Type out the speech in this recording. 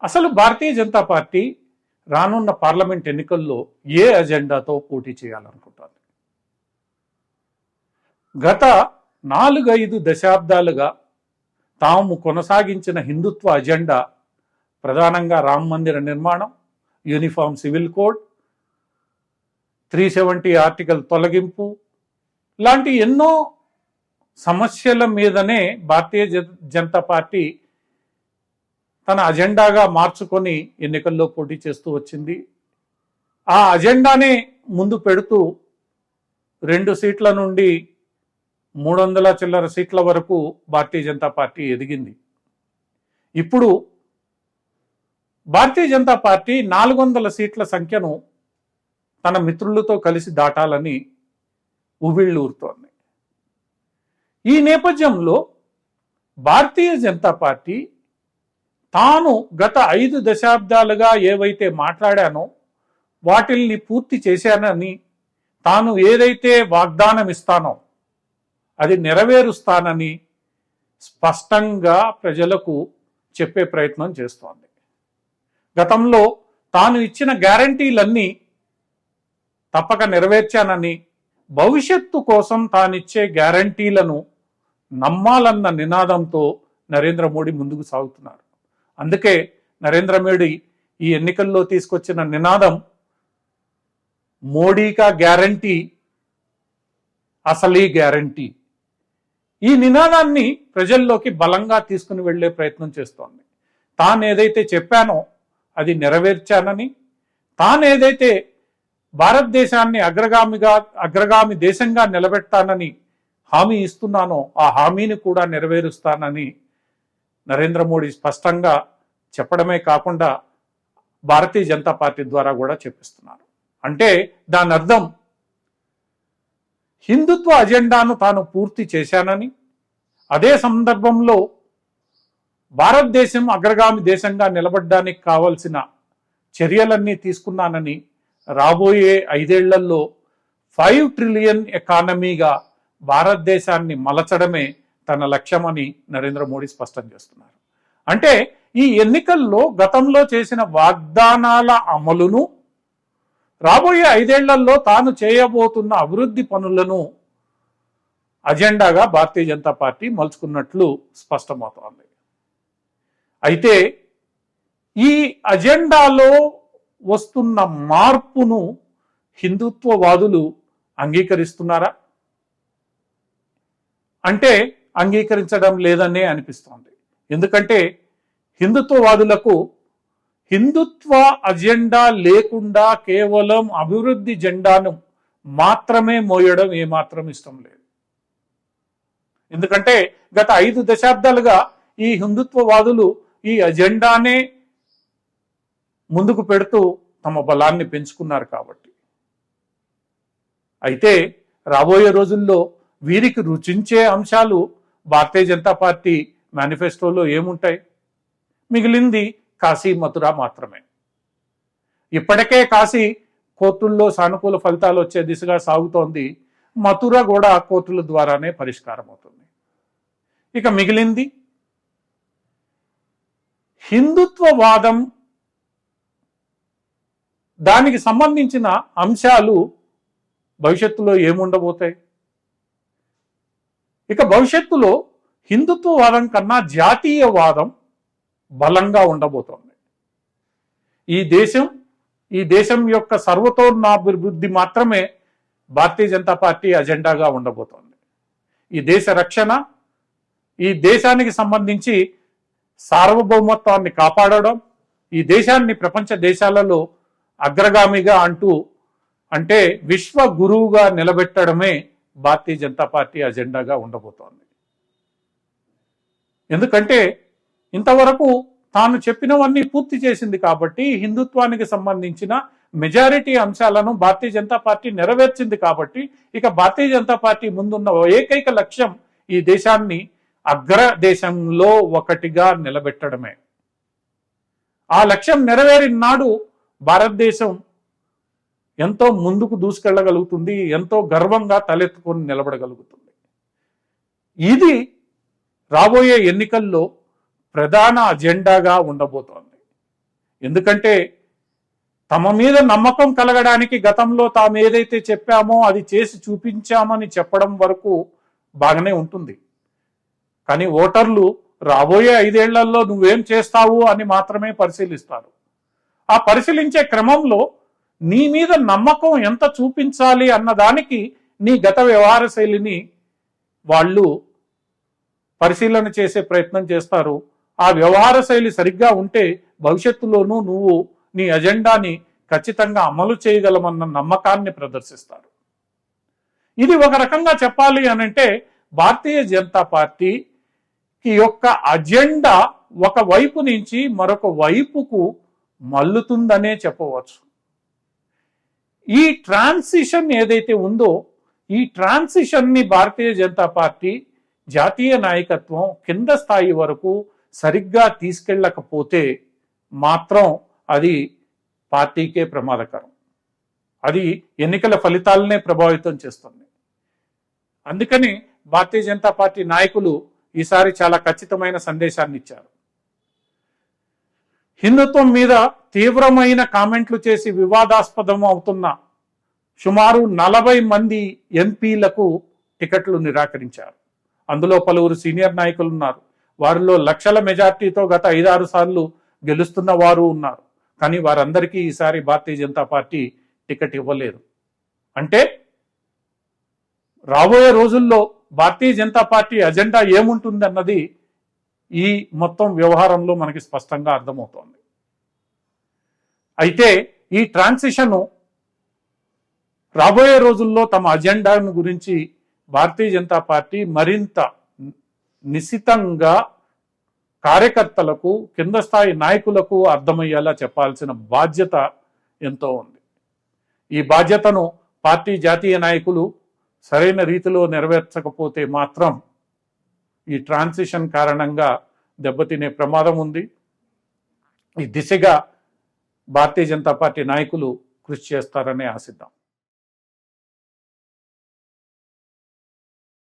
అసలు భారతీయ జనతా పార్టీ రానున్న పార్లమెంట్ ఎన్నికల్లో ఏ అజెండాతో పోటీ చేయాలనుకుంటుంది? గత 4-5 దశాబ్దాలుగా తాము కొనసాగించిన హిందుత్వ అజెండా ప్రధానంగా రామ మందిర నిర్మాణం, యూనిఫామ్ సివిల్ కోడ్, 370 ఆర్టికల్ తొలగింపు లాంటి ఎన్నో సమస్యల మీదనే భారతీయ జనతా పార్టీ తన అజెండాగా మార్చుకొని ఎన్నికల్లో పోటీ చేస్తూ వచ్చింది. ఆ అజెండానే ముందు పెడుతూ 2 సీట్ల నుండి 300 చిల్లర సీట్ల వరకు భారతీయ జనతా పార్టీ ఎదిగింది. ఇప్పుడు భారతీయ జనతా పార్టీ 400 సీట్ల సంఖ్యను తన మిత్రులతో కలిసి దాటాలని ఉవ్విళ్ళూరుతోంది. ఈ నేపథ్యంలో భారతీయ జనతా పార్టీ తాను గత 5 దశాబ్దాలుగా ఏవైతే మాట్లాడానో వాటిల్ని పూర్తి చేశానని, తాను ఏదైతే వాగ్దానం ఇస్తానో అది నెరవేరుస్తానని స్పష్టంగా ప్రజలకు చెప్పే ప్రయత్నం చేస్తోంది. గతంలో తాను ఇచ్చిన గ్యారంటీలన్నీ తప్పక నెరవేర్చానని, భవిష్యత్తు కోసం తానిచ్చే గ్యారంటీలను నమ్మాలన్న నినాదంతో నరేంద్ర మోడీ ముందుకు సాగుతున్నారు. అందుకే నరేంద్ర మోడీ ఈ ఎన్నికల్లో తీసుకొచ్చిన నినాదం మోడీ కా గ్యారంటీ అసలీ గ్యారంటీ. ఈ నినాదాన్ని ప్రజల్లోకి బలంగా తీసుకుని వెళ్లే ప్రయత్నం చేస్తోంది. తాను ఏదైతే చెప్పానో అది నెరవేర్చానని, తాను ఏదైతే భారతదేశాన్ని అగ్రగామి దేశంగా నిలబెట్టానని హామీ ఇస్తున్నానో ఆ హామీని కూడా నెరవేరుస్తానని నరేంద్ర మోడీ స్పష్టంగా చెప్పడమే కాకుండా భారతీయ జనతా పార్టీ ద్వారా కూడా చెప్పిస్తున్నారు. అంటే దాని అర్థం హిందుత్వ అజెండాను తాను పూర్తి చేశానని, అదే సందర్భంలో భారతదేశం అగ్రగామి దేశంగా నిలబడడానికి కావలసిన చర్యలన్నీ తీసుకున్నానని, రాబోయే 5 ఏళ్లలో 5 ట్రిలియన్ ఎకానమీగా భారతదేశాన్ని మలచడమే తన లక్ష్యమని నరేంద్ర మోడీ స్పష్టం చేస్తున్నారు. అంటే ఈ ఎన్నికల్లో గతంలో చేసిన వాగ్దానాల అమలును, రాబోయే 5 ఏళ్లలో తాను చేయబోతున్న అభివృద్ధి పనులను అజెండాగా భారతీయ జనతా పార్టీ మలుచుకున్నట్లు స్పష్టమవుతోంది. అయితే ఈ అజెండాలో వస్తున్న మార్పును హిందుత్వవాదులు అంగీకరిస్తున్నారా అంటే అంగీకరించడం లేదనే అనిపిస్తోంది. ఎందుకంటే హిందుత్వవాదులకు హిందుత్వ అజెండా లేకుండా కేవలం అభివృద్ధి జెండాను మాత్రమే మోయడం ఏమాత్రం ఇష్టం లేదు. ఎందుకంటే గత 5 దశాబ్దాలుగా ఈ హిందుత్వవాదులు ఈ అజెండానే ముందుకు పెడుతూ తమ బలాన్ని పెంచుకున్నారు కాబట్టి. అయితే రాబోయే రోజుల్లో వీరికి రుచించే అంశాలు భారతీయ జనతా పార్టీ మేనిఫెస్టోలో ఏముంటాయి? మిగిలింది కాశీ, మథుర మాత్రమే. ఇప్పటికే కాశీ కోర్టుల్లో సానుకూల ఫలితాలు వచ్చే దిశగా సాగుతోంది. మథుర కూడా కోర్టుల ద్వారానే పరిష్కారం అవుతుంది. ఇక మిగిలింది హిందుత్వవాదం, దానికి సంబంధించిన అంశాలు భవిష్యత్తులో ఏముండబోతాయి? ఇక భవిష్యత్తులో హిందుత్వవాదం కన్నా జాతీయవాదం బలంగా ఉండబోతోంది. ఈ దేశం యొక్క సర్వతోన్నాభివృద్ధి మాత్రమే భారతీయ జనతా పార్టీ అజెండాగా ఉండబోతోంది. ఈ దేశ రక్షణ, ఈ దేశానికి సంబంధించి సార్వభౌమత్వాన్ని కాపాడడం, ఈ దేశాన్ని ప్రపంచ దేశాలలో అగ్రగామిగా అంటే విశ్వ గురువుగా నిలబెట్టడమే భారతీయ జనతా పార్టీ అజెండాగా ఉండబోతోంది. ఎందుకంటే ఇంతవరకు తాను చెప్పినవన్నీ పూర్తి చేసింది కాబట్టి, హిందుత్వానికి సంబంధించిన మెజారిటీ అంశాలను భారతీయ జనతా పార్టీ నెరవేర్చింది కాబట్టి, ఇక భారతీయ జనతా పార్టీ ముందున్న ఏకైక లక్ష్యం ఈ దేశాన్ని అగ్ర దేశంలో ఒకటిగా నిలబెట్టడమే. ఆ లక్ష్యం నెరవేరిన నాడు భారతదేశం ఎంతో ముందుకు దూసుకెళ్లగలుగుతుంది, ఎంతో గర్వంగా తలెత్తుకొని నిలబడగలుగుతుంది. ఇది రాబోయే ఎన్నికల్లో ప్రధాన అజెండాగా ఉండబోతోంది. ఎందుకంటే తమ మీద నమ్మకం కలగడానికి గతంలో తాము ఏదైతే చెప్పామో అది చేసి చూపించామని చెప్పడం వరకు బాగానే ఉంటుంది. కానీ ఓటర్లు రాబోయే 5 ఏళ్లలో నువ్వేం చేస్తావు అని మాత్రమే పరిశీలిస్తారు. ఆ పరిశీలించే క్రమంలో నీ మీద నమ్మకం ఎంత చూపించాలి అన్నదానికి నీ గత వ్యవహార శైలిని వాళ్ళు పరిశీలన చేసే ప్రయత్నం చేస్తారు. ఆ వ్యవహార శైలి సరిగ్గా ఉంటే భవిష్యత్తులోనూ నువ్వు నీ అజెండాని ఖచ్చితంగా అమలు చేయగలమన్న నమ్మకాన్ని ప్రదర్శిస్తారు. ఇది ఒక రకంగా చెప్పాలి అనంటే భారతీయ జనతా పార్టీకి యొక్క అజెండా ఒక వైపు నుంచి మరొక వైపుకు మల్లుతుందనే చెప్పవచ్చు. ఈ ట్రాన్సిషన్ ఏదైతే ఉందో ఈ ట్రాన్సిషన్ని భారతీయ జనతా పార్టీ జాతీయ నాయకత్వం కింద స్థాయి వరకు సరిగ్గా తీసుకెళ్ళకపోతే మాత్రం అది పార్టీకే ప్రమాదకరం. అది ఎన్నికల ఫలితాలనే ప్రభావితం చేస్తుంది. అందుకని భారతీయ జనతా పార్టీ నాయకులు ఈసారి చాలా ఖచ్చితమైన సందేశాన్ని ఇచ్చారు. హిందుత్వం మీద తీవ్రమైన కామెంట్లు చేసి వివాదాస్పదం అవుతున్న సుమారు 40 మంది ఎంపీలకు టికెట్లు నిరాకరించారు. అందులో పలువురు సీనియర్ నాయకులు ఉన్నారు. వారిలో లక్షల మెజార్టీతో గత 5-6 సార్లు గెలుస్తున్న వారు ఉన్నారు. కానీ వారందరికీ ఈసారి భారతీయ జనతా పార్టీ టికెట్ ఇవ్వలేదు. అంటే రాబోయే రోజుల్లో భారతీయ జనతా పార్టీ అజెండా ఏముంటుందన్నది ఈ మొత్తం వ్యవహారంలో మనకి స్పష్టంగా అర్థమవుతోంది. అయితే ఈ ట్రాన్సిషన్ రాబోయే రోజుల్లో తమ అజెండాను గురించి భారతీయ జనతా పార్టీ మరింత నిశితంగా కార్యకర్తలకు కింద స్థాయి నాయకులకు అర్థమయ్యేలా చెప్పాల్సిన బాధ్యత ఎంతో ఉంది. ఈ బాధ్యతను పార్టీ జాతీయ నాయకులు సరైన రీతిలో నెరవేర్చకపోతే మాత్రం ఈ ట్రాన్సిషన్ కారణంగా దెబ్బతినే ప్రమాదం ఉంది. ఈ దిశగా భారతీయ జనతా పార్టీ నాయకులు కృషి చేస్తారని ఆశిద్దాం.